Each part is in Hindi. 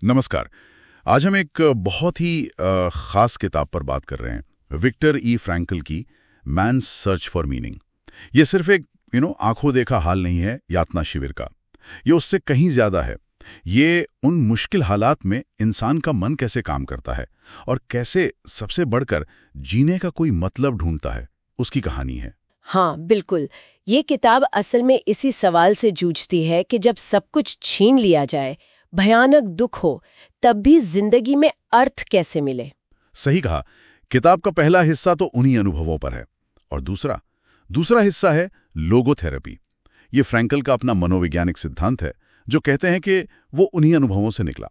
नमस्कार। आज हम एक बहुत ही खास किताब पर बात कर रहे हैं, विक्टर ई फ्रैंकल की मैन्स सर्च फॉर मीनिंग। ये सिर्फ एक आंखों देखा हाल नहीं है यातना शिविर का। ये उससे कहीं ज्यादा है। ये उन मुश्किल हालात में इंसान का मन कैसे काम करता है और कैसे सबसे बढ़कर जीने का कोई मतलब ढूंढता है, उसकी कहानी है। हाँ बिल्कुल। ये किताब असल में इसी सवाल से जूझती है कि जब सब कुछ छीन लिया जाए, भयानक दुख हो, तब भी जिंदगी में अर्थ कैसे मिले। सही कहा। किताब का पहला हिस्सा तो उन्हीं अनुभवों पर है और दूसरा हिस्सा है लोगोथेरेपी। ये फ्रैंकल का अपना मनोवैज्ञानिक सिद्धांत है जो कहते हैं कि वो उन्हीं अनुभवों से निकला।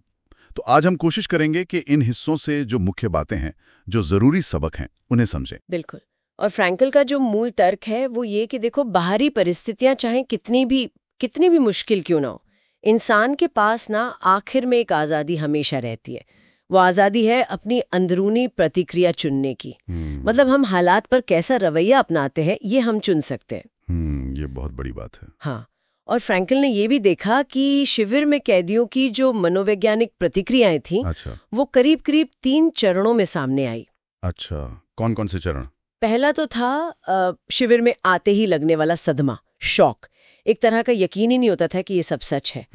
तो आज हम कोशिश करेंगे कि इन हिस्सों से जो मुख्य बातें हैं, जो जरूरी सबक हैं, उन्हें समझें। बिल्कुल। और फ्रैंकल का जो मूल तर्क है वो ये कि देखो, बाहरी परिस्थितियां चाहे कितनी भी मुश्किल क्यों ना हो, इंसान के पास ना आखिर में एक आज़ादी हमेशा रहती है। वो आज़ादी है अपनी अंदरूनी प्रतिक्रिया चुनने की। मतलब हम हालात पर कैसा रवैया अपनाते हैं ये हम चुन सकते हैं। ये बहुत बड़ी बात है। हाँ। और फ्रैंकल ने ये भी देखा कि शिविर में कैदियों की जो मनोवैज्ञानिक प्रतिक्रियाएं थीं, अच्छा। वो करीब करीब 3 चरणों में सामने आई। अच्छा, कौन कौन से चरण? पहला तो था शिविर में आते ही लगने वाला सदमा, शॉक। एक तरह का यकीन ही नहीं होता था कि ये सब सच है।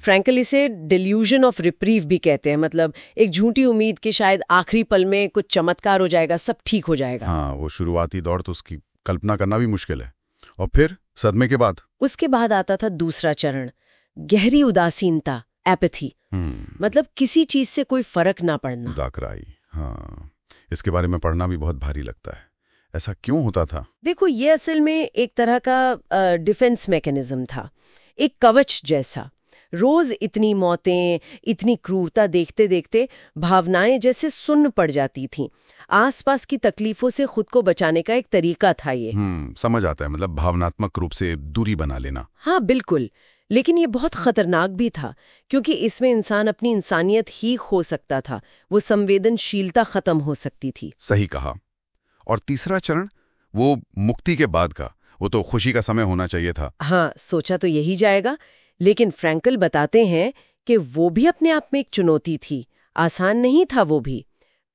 फ्रैंकल इसे डिल्यूजन ऑफ रिप्रीव भी कहते हैं। मतलब एक झूठी उम्मीद कि शायद आखिरी पल में कुछ चमत्कार हो जाएगा, सब ठीक हो जाएगा। हाँ, वो शुरुआती दौर तो उसकी कल्पना करना भी मुश्किल है। और फिर सदमे के बाद? उसके बाद आता था दूसरा चरण, गहरी उदासीनता, एपैथी। मतलब किसी चीज से कोई फर्क ना पड़ना। दाकराई। हाँ, इसके बारे में पढ़ना भी बहुत भारी लगता है। ऐसा क्यों होता था? देखो, ये असल में एक तरह का डिफेंस मैकेनिज्म था, एक कवच जैसा। रोज इतनी मौतें, इतनी क्रूरता देखते देखते भावनाएं जैसे सुन्न पड़ जाती थीं। आसपास की तकलीफों से खुद को बचाने का एक तरीका था ये। समझ आता है। मतलब भावनात्मक रूप से दूरी बना लेना। हाँ बिल्कुल। लेकिन ये बहुत खतरनाक भी था, क्योंकि इसमें इंसान अपनी इंसानियत ही खो सकता था। वो संवेदनशीलता खत्म हो सकती थी। सही कहा। और तीसरा चरण, वो मुक्ति के बाद का, वो तो खुशी का समय होना चाहिए था। हाँ, सोचा तो यही जाएगा। लेकिन फ्रैंकल बताते हैं कि वो भी अपने आप में एक चुनौती थी। आसान नहीं था वो भी।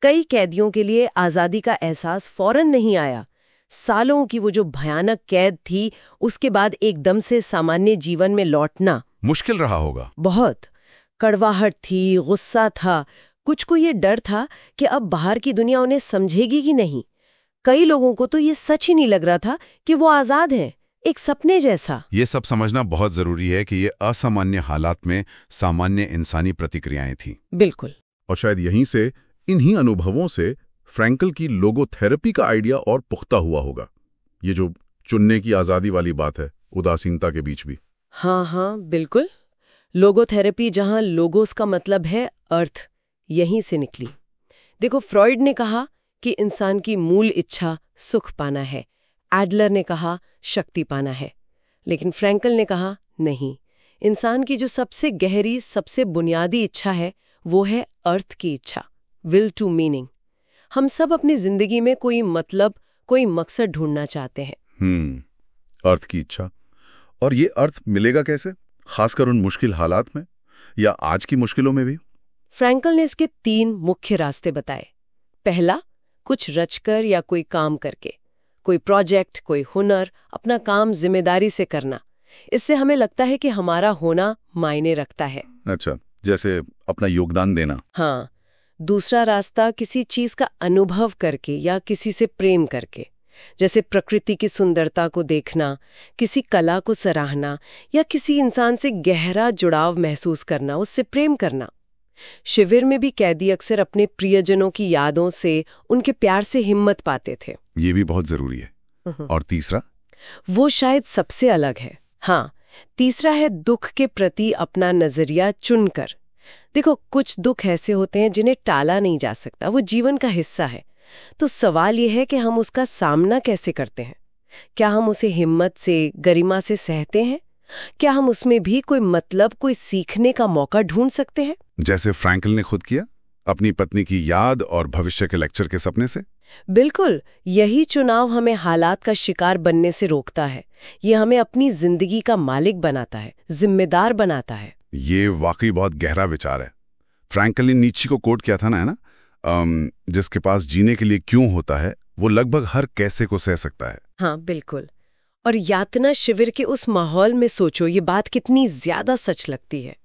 कई कैदियों के लिए आज़ादी का एहसास फौरन नहीं आया। सालों की वो जो भयानक कैद थी, उसके बाद एकदम से सामान्य जीवन में लौटना मुश्किल रहा होगा। बहुत। कड़वाहट थी, गुस्सा था, कुछ को ये डर था कि अब बाहर की दुनिया उन्हें समझेगी कि नहीं। कई लोगों को तो ये सच ही नहीं लग रहा था कि वो आज़ाद हैं, एक सपने जैसा। ये सब समझना बहुत जरूरी है कि ये असामान्य हालात में सामान्य इंसानी प्रतिक्रियाएं थीं। बिल्कुल। और शायद यहीं से, इन्हीं अनुभवों से फ्रैंकल की लोगोथेरेपी का आइडिया और पुख्ता हुआ होगा। ये जो चुनने की आज़ादी वाली बात है, उदासीनता के बीच भी। हाँ बिल्कुल। लोगोथेरेपी, जहाँ लोगोस का मतलब है अर्थ, यहीं से निकली। देखो, फ्रॉइड ने कहा कि इंसान की मूल इच्छा सुख पाना है। एडलर ने कहा शक्ति पाना है। लेकिन फ्रैंकल ने कहा नहीं, इंसान की जो सबसे गहरी, सबसे बुनियादी इच्छा है, वो है अर्थ की इच्छा, विल टू मीनिंग। हम सब अपनी जिंदगी में कोई मतलब, कोई मकसद ढूंढना चाहते हैं। अर्थ की इच्छा। और ये अर्थ मिलेगा कैसे, खासकर उन मुश्किल हालात में, या आज की मुश्किलों में भी? फ्रैंकल ने इसके 3 मुख्य रास्ते बताए। पहला, कुछ रचकर या कोई काम करके, कोई प्रोजेक्ट, कोई हुनर, अपना काम जिम्मेदारी से करना। इससे हमें लगता है कि हमारा होना मायने रखता है। अच्छा, जैसे अपना योगदान देना। हाँ। दूसरा रास्ता, किसी चीज का अनुभव करके या किसी से प्रेम करके, जैसे प्रकृति की सुंदरता को देखना, किसी कला को सराहना, या किसी इंसान से गहरा जुड़ाव महसूस करना, उससे प्रेम करना। शिविर में भी कैदी अक्सर अपने प्रियजनों की यादों से, उनके प्यार से हिम्मत पाते थे। ये भी बहुत जरूरी है। और तीसरा? वो शायद सबसे अलग है। हाँ, तीसरा है दुख के प्रति अपना नजरिया चुनकर। देखो, कुछ दुख ऐसे होते हैं जिन्हें टाला नहीं जा सकता, वो जीवन का हिस्सा है। तो सवाल ये है कि हम उसका सामना कैसे करते हैं। क्या हम उसे हिम्मत से, गरिमा से सहते हैं? क्या हम उसमें भी कोई मतलब, कोई सीखने का मौका ढूंढ सकते हैं? जैसे फ्रैंकल ने खुद किया, अपनी पत्नी की याद और भविष्य के लेक्चर के सपने से। बिल्कुल। यही चुनाव हमें हालात का शिकार बनने से रोकता है। ये हमें अपनी जिंदगी का मालिक बनाता है, जिम्मेदार बनाता है। ये वाकई बहुत गहरा विचार है। फ्रैंकल ने नीचे को कोट किया था ना, है ना, जिसके पास जीने के लिए क्यों होता है वो लगभग हर कैसे को सह सकता है। हाँ बिल्कुल। और यातना शिविर के उस माहौल में सोचो, ये बात कितनी ज्यादा सच लगती है।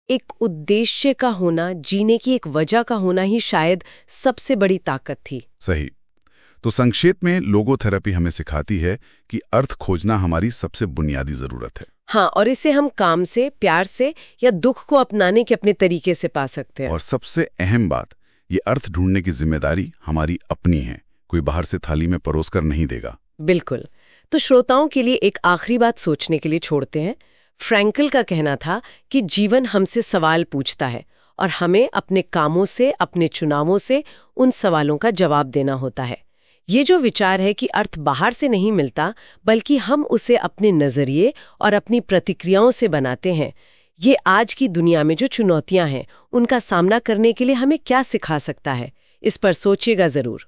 एक उद्देश्य का होना, जीने की एक वजह का होना ही शायद सबसे बड़ी ताकत थी। सही। तो संक्षेप में लोगोथेरेपी हमें सिखाती है कि अर्थ खोजना हमारी सबसे बुनियादी जरूरत है। हाँ, और इसे हम काम से, प्यार से या दुख को अपनाने के अपने तरीके से पा सकते हैं। और सबसे अहम बात, ये अर्थ ढूंढने की जिम्मेदारी हमारी अपनी है, कोई बाहर से थाली में परोस कर नहीं देगा। बिल्कुल। तो श्रोताओं के लिए एक आखिरी बात सोचने के लिए छोड़ते हैं। फ्रैंकल का कहना था कि जीवन हमसे सवाल पूछता है और हमें अपने कामों से, अपने चुनावों से उन सवालों का जवाब देना होता है। ये जो विचार है कि अर्थ बाहर से नहीं मिलता, बल्कि हम उसे अपने नजरिए और अपनी प्रतिक्रियाओं से बनाते हैं, ये आज की दुनिया में जो चुनौतियां हैं उनका सामना करने के लिए हमें क्या सिखा सकता है, इस पर सोचिएगा जरूर।